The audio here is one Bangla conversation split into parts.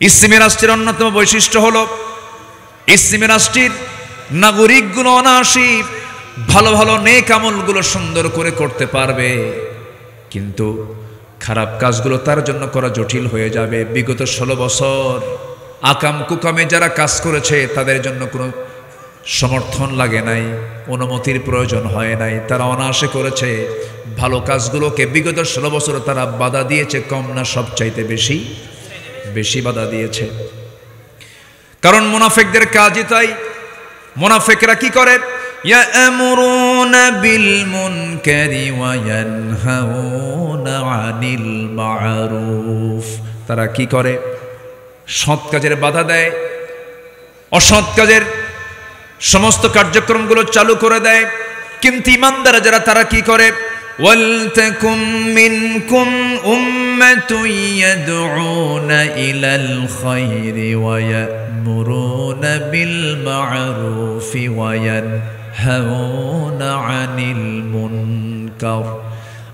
ইসলামী রাষ্ট্রের অন্যতম বৈশিষ্ট্য হলো ইসলামী রাষ্ট্রের নাগরিকগুলো অনায়াসী ভালো ভালো নেক আমলগুলো সুন্দর করে করতে পারবে, কিন্তু খারাপ কাজগুলো তার জন্য করা জটিল হয়ে যাবে। বিগত 16 বছর আকাম কুকামে যারা কাজ করেছে তাদের জন্য কোনো সমর্থন লাগে নাই, অনুমতির প্রয়োজন হয় নাই, তারা অনায়াসে করেছে। ভালো কাজগুলোকে বিগত 16 বছর তারা বাধা দিয়েছে, কম না সবচাইতে বেশি বেশি বাধা দিয়েছে। কারণ মুনাফিকদের কাজই তাই। মুনাফিকরা কি করে? ইয়া'মুরুনা বিল মুনকারি ওয়া ইয়ানহাউনা আনিল মা'রুফ। তারা কি করে? সৎ কাজের বাধা দেয়, অসৎ কাজের সমস্ত কার্যক্রমগুলো চালু করে দেয়। কিন্তু ইমানদার যারা তারা কি করে? ওয়ালতাকুম মিনকুম উম্মাতুন ইয়াদউনা ইলাল খায়রি ওয়া ইয়া'মুরুনা বিল মা'রুফি ওয়া ইয়ানহাউনা আনিল মুনকার।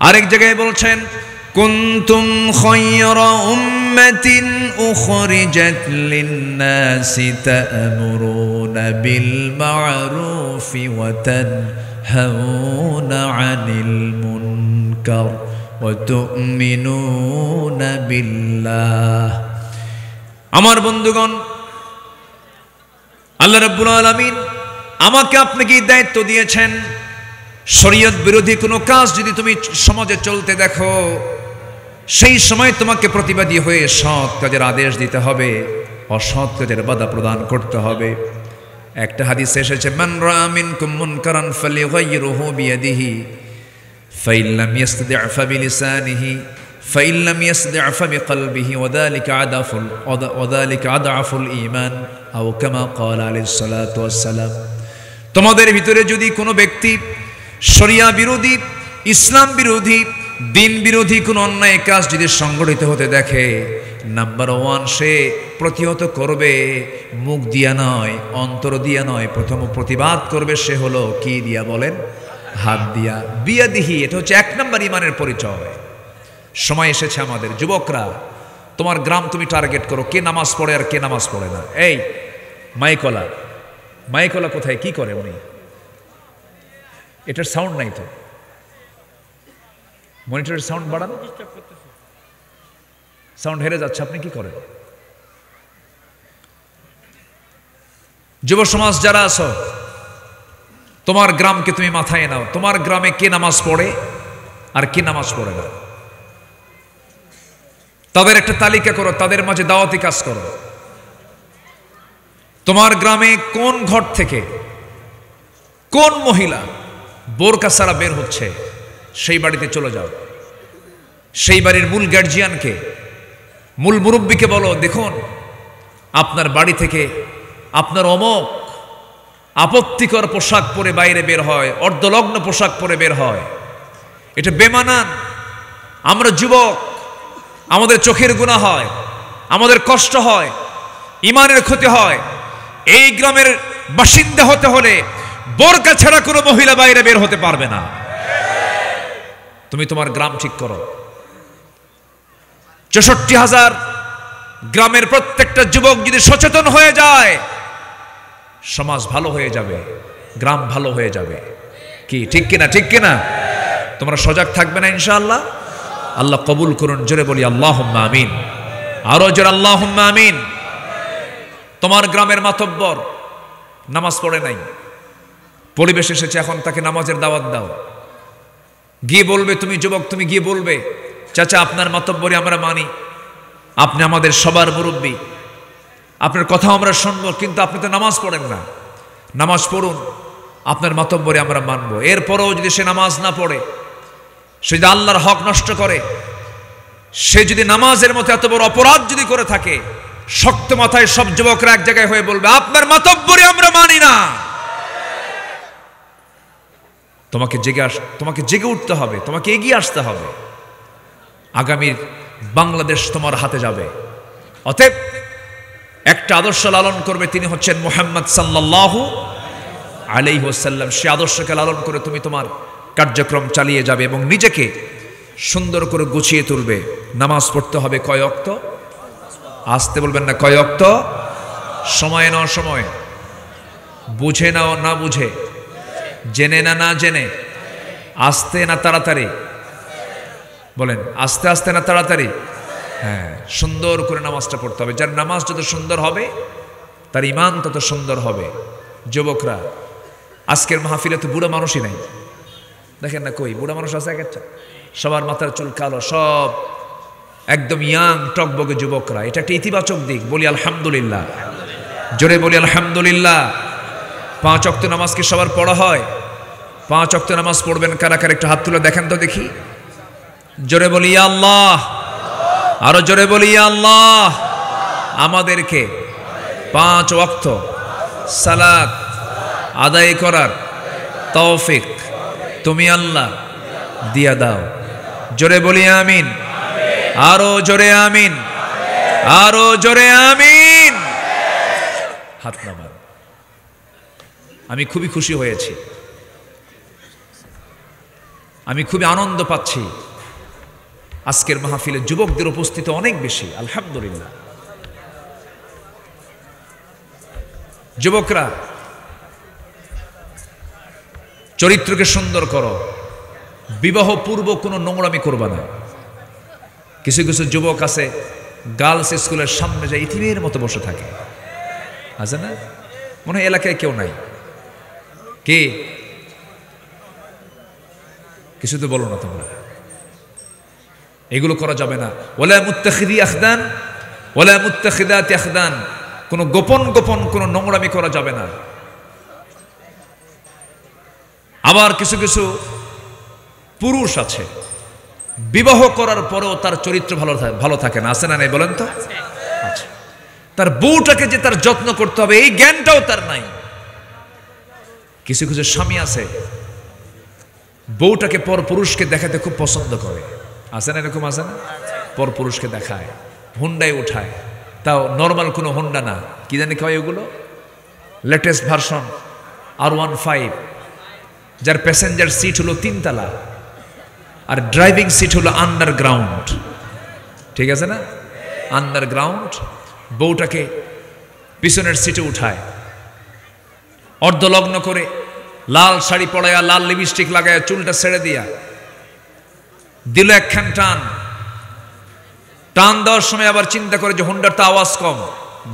আরেক জায়গায় বলছেন কুনতুম খায়রা উম্মাতিন উখরিজাত লিন-নাসি তা'মুরুনা বিল মা'রুফি ওয়া তানহাউনা আনিল মুনকার ওয়া তু'মিনুনা বিল্লাহ। আমার বন্ধুগণ, আল্লাহ রাব্বুল আলামিন আমাকে আপনাকে দায়িত্ব দিয়েছেন, শরীয়ত বিরোধী কোনো কাজ যদি তুমি সমাজে চলতে দেখো, সেই সময় তোমাকে প্রতিবাদী হয়ে সৎ কাজের আদেশ দিতে হবে, অসৎ কাজের বাধা প্রদান করতে হবে। একটা হাদিসে এসেছে, মান রাআ মিনকুম মুনকারান ফালিগাইয়িরহু বিয়াদিহি ফাইন লাম ইসতাদি' ফাবিলিসানিহি ফাইন লাম ইসতাদি' ফাবিকলবিহি ওয়া যালিকা আদআফুল ঈমান আও কামা ক্বালা আলাইহিস সালাতু ওয়াস সালাম। তোমাদের ভিতরে যদি কোনো ব্যক্তি শরিয়া বিরোধী, ইসলাম বিরোধী, দিন বিরোধী কোনো অন্যায় কাজ যদি সংগঠিত হতে দেখে, নাম্বার 1 সে প্রতিহত করবে, মুখ দিয়া নয়, অন্তর দিয়া নয়, প্রথম প্রতিবাদ করবে। সে হলো কি দিয়া বলেন? হাত দিয়া। বিয়াদিহি, এটা হচ্ছে 1 নম্বর ইমানের পরিচয়। সময় এসেছে আমাদের যুবকরা, তোমার গ্রাম তুমি টার্গেট করো, কে নামাজ পড়ে আর কে নামাজ পড়ে না। এই মাইকলা কোথায়, কি করে উনি? এটার সাউন্ড নাই তো, মনিটরের সাউন্ড বাড়ান, সাউন্ড হেরে যাচ্ছে, আপনি কি করেন? যুব সমাজ যারা আছো, তোমার গ্রামকে তুমি মাথায় নাও। তোমার গ্রামে কে নামাজ পড়ে আর কে নামাজ পড়ে না, তাদের একটা তালিকা করো, তাদের মাঝে দাওয়াতি কাজ করো। তোমার গ্রামে কোন ঘর থেকে কোন মহিলা বোরকা ছাড়া বের হচ্ছে, সেই বাড়িতে চলে যাও। সেই বাড়ির মূল গার্জিয়ানকে, মূল মুরব্বীকে বলো, দেখুন আপনার বাড়ি থেকে আপনার অমক আপত্তিকর পোশাক পরে বাইরে বের হয়, অর্ধলগ্ন পোশাক পরে বের হয়, এটা বেমানান। আমরা যুবক, আমাদের চোখের গুনাহ হয়, আমাদের কষ্ট হয়, ইমানের ক্ষতি হয়। এই গ্রামের বাসিন্দা হতে হলে বোরকা ছাড়া কোনো মহিলা বাইরে বের হতে পারবে না। তুমি তোমার গ্রাম ঠিক করো। ৬৪,০০০ গ্রামের প্রত্যেকটা যুবক যদি সচেতন হয়ে যায়, সমাজ ভালো হয়ে যাবে, গ্রাম ভালো হয়ে যাবে। কি ঠিক কিনা? ঠিক কিনা? তোমরা সজাগ থাকবে না ইনশাআল্লাহ? আল্লাহ কবুল করুন। জোরে বলি আল্লাহুম্মা আমিন। আরো জোরে আল্লাহুম্মা আমিন। তোমার গ্রামের মাতব্বর নামাজ পড়ে নাই, পরিবেশ এসেছে, এখন তাকে নামাজের দাওয়াত দাও। গিয়ে বলবে, তুমি যুবক, তুমি গিয়ে বলবে, চাচা আপনার মাতব্বরি আমরা মানি, আপনি আমাদের সবার মুরব্বী, আপনার কথা আমরা শুনবো, কিন্তু আপনি তো নামাজ পড়েন না, নামাজ পড়ুন, আপনার মাতব্বরি আমরা মানবো। এরপরেও যদি সে নামাজ না পড়ে, সে যদি আল্লাহর হক নষ্ট করে, সে যদি নামাজের মতো এত বড় অপরাধ যদি করে থাকে, শক্ত মাথায় সব যুবকরা এক জায়গায় হয়ে বলবে, আপনার মাতব্বরি আমরা মানি না। তোমাকে জেগে উঠতে হবে, তোমাকে এগিয়ে আসতে হবে। আগামীর বাংলাদেশ তোমার হাতে যাবে। অতএব একটা আদর্শ লালন করবে, তিনি হচ্ছেন মুহাম্মদ সাল্লাল্লাহু আলাইহি ওয়াসাল্লাম। সে আদর্শকে লালন করে তুমি তোমার কার্যক্রম চালিয়ে যাবে এবং নিজেকে সুন্দর করে গুছিয়ে তুলবে। নামাজ পড়তে হবে কয় ওয়াক্ত? আসতে বলবেন না, কয় ওয়াক্ত? সময় না অসময়, বুঝে না না বুঝে, জেনে না না জেনে, আস্তে না তাড়াতাড়ি? বলেন, আস্তে আস্তে না তাড়াতাড়ি? হ্যাঁ, সুন্দর করে নামাজটা পড়তে হবে। যার নামাজ যত সুন্দর হবে তার ঈমান তত সুন্দর হবে। যুবকরা, আজকের মাহফিলে তো বুড়ো মানুষই নাই, দেখেন না, কই বুড়া মানুষ আছে? একটা সবার মাথার চুল কালো, সব একদম ইয়াং টকবগে যুবকরা। এটা একটা ইতিবাচক দিক। বলি আলহামদুলিল্লাহ, জোরে বলি আলহামদুলিল্লাহ। 5 ওয়াক্ত নামাজ কি সবার পড়া হয়? 5 ওয়াক্ত নামাজ পড়বেন কারা কারা? একটু হাত তুলে দেখেন তো দেখি। জোরে বলি ইয়া আল্লাহ, আরো জোরে বলি ইয়া আল্লাহ। আমাদেরকে 5 ওয়াক্ত সালাত আদায় করার তৌফিক তুমি আল্লাহ দিয়া দাও। জোরে বলি আমিন, আরো জোরে আমিন, আরো জোরে আমিন। হাত নামান। আমি খুবই খুশি হয়েছি, আমি খুবই আনন্দ পাচ্ছি। আজকের মাহফিলে যুবকদের উপস্থিতি অনেক বেশি, আলহামদুলিল্লাহ। যুবকরা, চরিত্রকে সুন্দর করো, বিবাহ পূর্ব কোনো নোংরামি করবা না। কিছু কিছু যুবক আছে গার্লস স্কুলের সামনে যায় ইতিমের মতো বসে থাকে, আছে না? মনে হয় এলাকায় কেউ নাই। কে? কিছু তো বলো না তোমরা। এগুলো করা যাবে না। ওয়ালা মুত্তাখিদি আখদান ওয়ালা মুত্তাখিদাতি আখদান, কোনো গোপন গোপন কোনো নোংরামি করা যাবে না। আবার কিছু কিছু পুরুষ আছে বিবাহ করার পরেও তার চরিত্র ভালো থাকে না, আছে না নাই বলেন তো? আচ্ছা, তার বউটাকে যে তার যত্ন করতে হবে এই জ্ঞানটাও তার নাই। কিছু কিছু স্বামী আছে বউটাকে পর পুরুষকে দেখাতে খুব পছন্দ করে, আছে না? এরকম আছে না? পর পুরুষকে দেখায়, হুন্ডায় উঠায়, তাও নর্মাল কোনো হুন্ডা না, কি জানি কয় ওগুলো, লেটেস্ট ভার্সন R15, যার প্যাসেঞ্জার সিট হলো 3 তলা আর ড্রাইভিং সিট হলো আন্ডারগ্রাউন্ড। ঠিক আছে না? আন্ডারগ্রাউন্ড। বউটাকে পিছনের সিটে উঠায়, অর্ধলগ্ন করে, লাল শাড়ি পরায়া, লাল লিপস্টিক লাগায়া, চুলটা ছেড়ে দিয়া দিল একখান টান। টান দেওয়ার সময় আবার চিন্তা করে যে হুন্ডার তো আওয়াজ কম,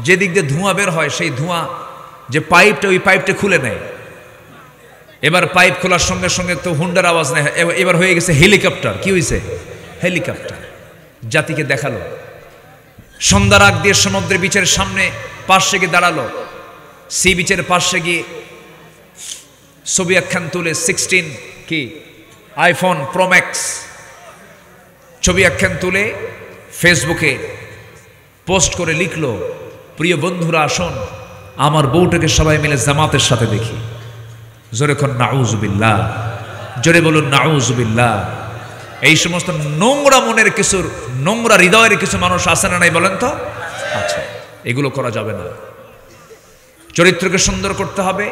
যেদিক দিয়ে ধোঁয়া বের হয় সেই ধোঁয়া যে পাইপটা, ওই পাইপটা খুলে নেয়। এবার পাইপ খোলার সঙ্গে সঙ্গে তো হুন্ডার আওয়াজ নেই, এবার হয়ে গেছে হেলিকপ্টার। কি হয়েছে? হেলিকপ্টার। জাতিকে দেখালো। সন্ধ্যার আগ দিয়ে সমুদ্রের বিচের সামনে পাশে গিয়ে দাঁড়ালো, সি বিচের পাশে গিয়ে ছবি একখান তুলে 16 কি আইফোন প্রো ম্যাক্স ছবি একখান তুলে ফেসবুকে পোস্ট করে লিখলো, প্রিয় বন্ধুরা আসুন আমার বউটাকে সবাই মিলে জামাতের সাথে দেখি। জোরে কোন নাউজুবিল্লাহ, জোরে বলুন নাউজুবিল্লাহ। এই সমস্ত নোংরা মনের কিছু, নোংরা হৃদয়ের কিছু মানুষ আছে না নাই বলেন তো? আচ্ছা, এগুলো করা যাবে না। চরিত্রকে সুন্দর করতে হবে,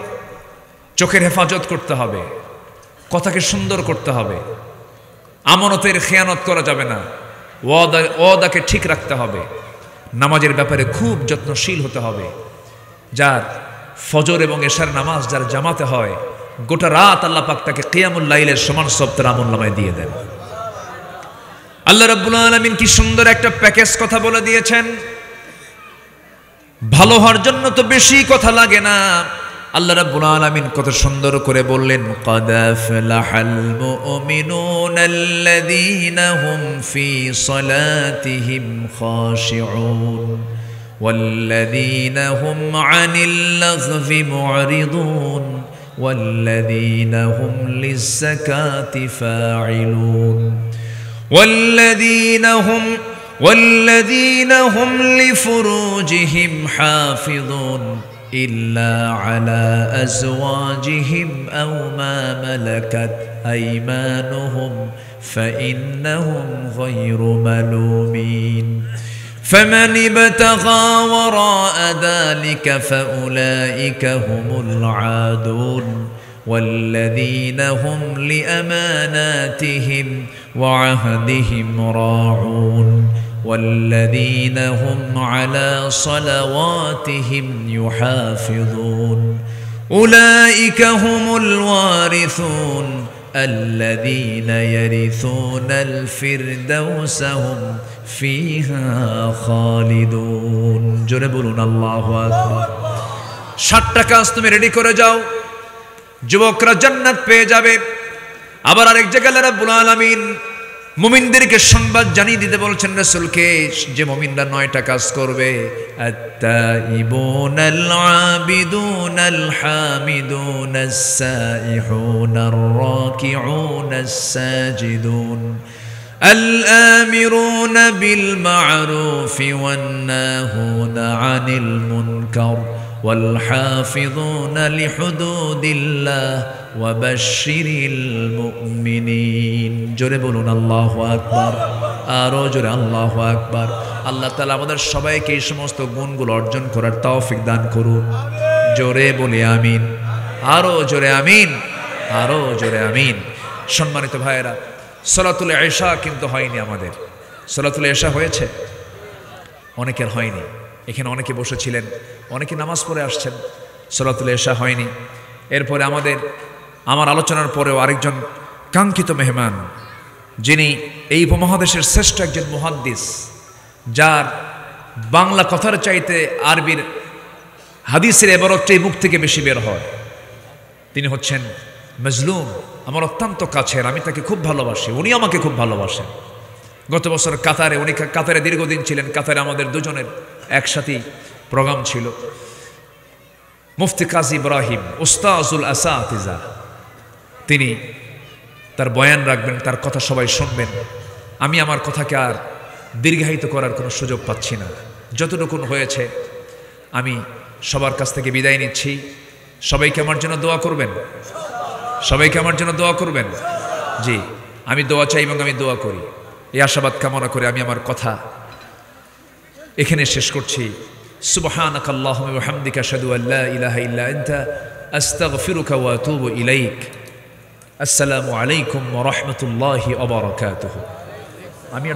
চোখের হেফাজত করতে হবে, কথাকে সুন্দর করতে হবে, আমানতের খেয়ানত করা যাবে না, ওয়াদাকে ঠিক রাখতে হবে, নামাজের ব্যাপারে খুব যত্নশীল হতে হবে। যার ফজর এবং এশার নামাজ যার জামাতে হয়, গোটা রাত আল্লাহ পাক তাকে কিয়ামুল লাইলের সমান সপ্তাহের আমলনামায় দিয়ে দেন। আল্লাহ রাব্বুল আলামিন কি সুন্দর একটা প্যাকেজ কথা বলে দিয়েছেন। ভালো হওয়ার জন্য তো বেশি কথা লাগে না। আল্লাহ রাব্বুল আলামিন কত সুন্দর করে বললেন, ক্বাদ আফলাহাল মুমিনুনাল্লাযীনা হুম ফী সালাতিহিম খাশিউন ওয়াল্লাযীনা হুম আনিল লাগযি মু'রিদুন ওয়াল্লাযীনা হুম লিয-যাকাতি ফাঈলুন والذين هم لفروجهم حافظون إلا على أزواجهم أو ما ملكت أيمانهم فإنهم غير ملومين فمن ابتغى وراء ذلك فأولئك هم العادون والذين هم لأماناتهم وعهدهم راعون والذين هم على صلواتهم يحافظون أولئك هم الوارثون الذين يرثون الفردوس هم فيها خالدون জোরে বলুন আল্লাহু আকবার 7টা কাজ তুমি রেডি করে যাও যুবকরা জান্নাত পেয়ে যাবে আবার আরেক জায়গায় আল্লাহ রাব্বুল আলামিন মুমিনদেরকে সংবাদ জানিয়ে দিতে বলছেন রাসূলকে যে মুমিনরা 9টা কাজ করবে আত-তাইবুনাল আবিদুনাল হামিদুনাস সাইহুনার রাকিউনাস সাজিদুন الآمرون بالمعروف والناهون عن المنكر والحافظون لحدود الله وبشر المؤمنين জোরে বলুন আল্লাহু আকবার আরো জোরে আল্লাহু আকবার আল্লাহ তাআলা আমাদের সবাইকে এই সমস্ত গুণগুলো অর্জন করার তৌফিক দান করুন জোরে বলি আমিন আরো জোরে আমিন আরো জোরে আমিন সম্মানিত ভাইরা সালাতুল ইশা কিন্তু হয়নি আমাদের সালাতুল ইশা হয়েছে অনেকের হয়নি এখানে অনেকে বসেছিলেন অনেকে নামাজ পড়ে আসছেন সালাতুল ইশা হয়নি এরপরে আমার আলোচনার পরেও আরেকজন কাঙ্ক্ষিত মেহমান যিনি এই উপমহাদেশের শ্রেষ্ঠ একজন মুহাদ্দিস যার বাংলা কথার চাইতে আরবির হাদিসের ইবারতটাই মুখ থেকে বেশি বের হয় তিনি হচ্ছেন মজলুম আমার অত্যন্ত কাছের আমি তাকে খুব ভালোবাসি উনি আমাকে খুব ভালোবাসেন গত বছর কাতারে উনি কাতারে দীর্ঘদিন ছিলেন কাতারে আমাদের দুজনের একসাথে প্রোগ্রাম ছিল মুফতি কাজী ইব্রাহিম উস্তাজুল আসাতিজা তিনি তার বয়ান রাখবেন তার কথা সবাই শুনবেন আমি আমার কথাকে আর দীর্ঘায়িত করার কোনো সুযোগ পাচ্ছি না যতটুকু হয়েছে আমি সবার কাছ থেকে বিদায় নিচ্ছি সবাইকে আমার জন্য দোয়া করবেন সবাইকে আমার জন্য দোয়া করবেন জি আমি দোয়া চাই এবং আমি দোয়া করি এই আশাবাদ কামনা করে আমি আমার কথা এখানে শেষ করছি সুবহানাকাল্লাহুম্মা ওয়া বিহামদিকা আশহাদু আল্লা ইলাহা ইল্লা আনতা আস্তাগফিরুকা ওয়া আতুবু ইলাইক আসসালামু আলাইকুম ওয়া রাহমাতুল্লাহি ওয়া বারাকাতুহু আমি